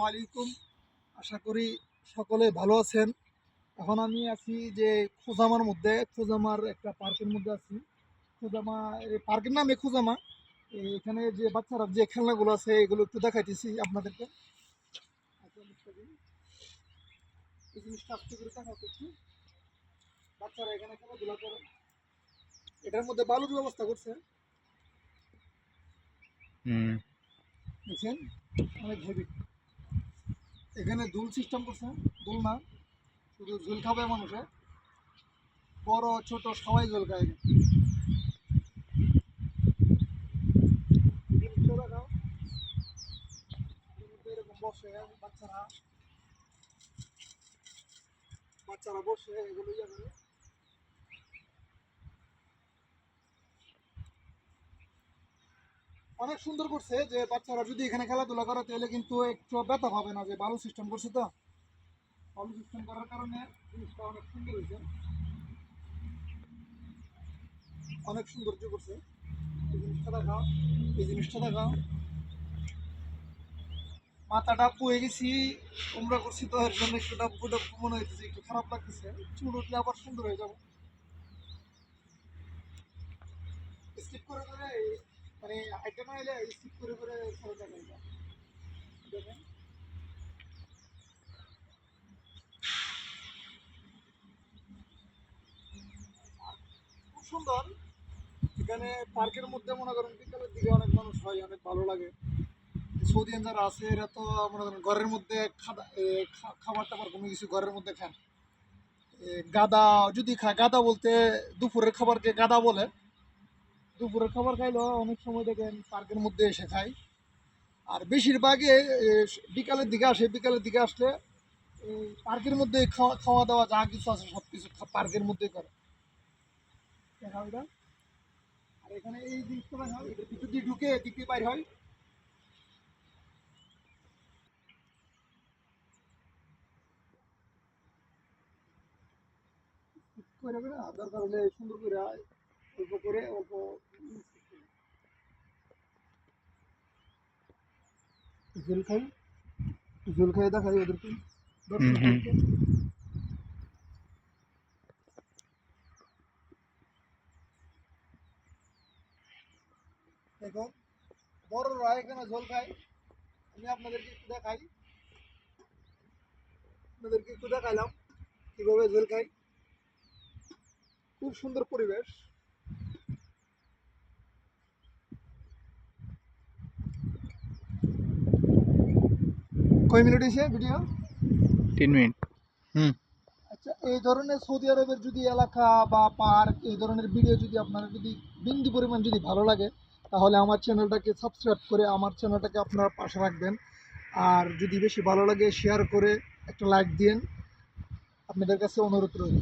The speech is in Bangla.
আলাইকুম। আশা করি সকলে ভালো আছেন। এখন আমি আছি যে খোজামার মধ্যে, খোজামার একটা পার্কের মধ্যে আছি। খোজামা, এই পার্কের নামে খোজামা। এখানে যে বাচ্চারা যে খেলনাগুলো আছে এগুলো একটু দেখাইতেছি আপনাদেরকে। এই জিনিসটা আস্তে করে দেখাতে একটু। বাচ্চারা এখানে খেলাধুলা করে। এটার মধ্যে বালুর ব্যবস্থা করছে, হুম। দেখছেন, অনেক হেভি। এখানে দুল সিস্টেম করছে, দুল না, শুধু ঝুল খাবে মানুষে, বড় ছোট সবাই ঝুল খায়। জিনিসটা দেখাও। এরকম বসে বাচ্চারা, বসে এগুলো ইয়ে করে। অনেক সুন্দর করছে যে বাচ্চারা যদি এখানে খেলাধুলা করে তাহলে কিন্তু একটু ব্যথা পাবে না, যে ভালো সিস্টেম করছে। তো ভালো সিস্টেম করার কারণে জিনিসটা অনেক সুন্দর হয়েছে, অনেক সৌন্দর্য করছে। এই জিনিসটা দেখাও, এই জিনিসটা দেখাও। মাথাটা পুয়ে গেছি, তোমরা করছি তো এর জন্য একটু ডাব্বু ডাব্বু মনে হইতেছে, একটু খারাপ লাগতেছে। চুল উঠলে আবার সুন্দর হয়ে যাবো। স্কিপ করে করে মানে হাইটে না এলে স্কিপ করে করে ছেড়ে দেখাই যায়। দেখেন খুব সুন্দর। এখানে পার্কের মধ্যে মনে করেন বিকালের দিকে অনেক মানুষ হয়, অনেক ভালো লাগে। সৌদিয়ান যারা আছে এরা তো মনে করেন ঘরের মধ্যে খাবার টাবার কোনো কিছু ঘরের মধ্যে খান। গাদা যদি খায়, গাদা বলতে দুপুরের খাবারকে গাদা বলে। দুপুরের খাবার খাইলেও অনেক সময় দেখেন পার্কের মধ্যে এসে খায়। আর বেশিরভাগই বিকালের দিকে আসে, বিকালের দিকে আসলে এই পার্কের মধ্যে খাওয়া খাওয়া দাওয়া যা কিছু আছে সব কিছু পার্কের মধ্যেই করে। দেখা হয় না? আর এখানে এই জিনিসটা দেখা হয়, এটার ভিতর দিয়ে ঢুকে এদিক দিয়ে বাইর হয়। করে করে দরকার হলে সুন্দর করে অল্প করে অল্প জল খাই, জল খাই দেখাই ওদেরকে, হুম হুম। দর্শকদেরকে। দেখো বড়রা এখানে জল খাই, আমি আপনাদেরকে একটু দেখাই, আপনাদেরকে একটু দেখাইলাম কিভাবে জল খাই। খুব সুন্দর পরিবেশ। কয় মিনিট হয়েছে ভিডিও? 3 মিনিট। হুম। আচ্ছা, এই ধরনের সৌদি আরবের যদি এলাকা বা পার্ক, এই ধরনের ভিডিও যদি আপনারা যদি বিন্দু পরিমাণ যদি ভালো লাগে, তাহলে আমার চ্যানেলটাকে সাবস্ক্রাইব করে আমার চ্যানেলটাকে আপনারা পাশে রাখবেন। আর যদি বেশি ভালো লাগে শেয়ার করে একটা লাইক দিন, আপনাদের কাছে অনুরোধ রইল।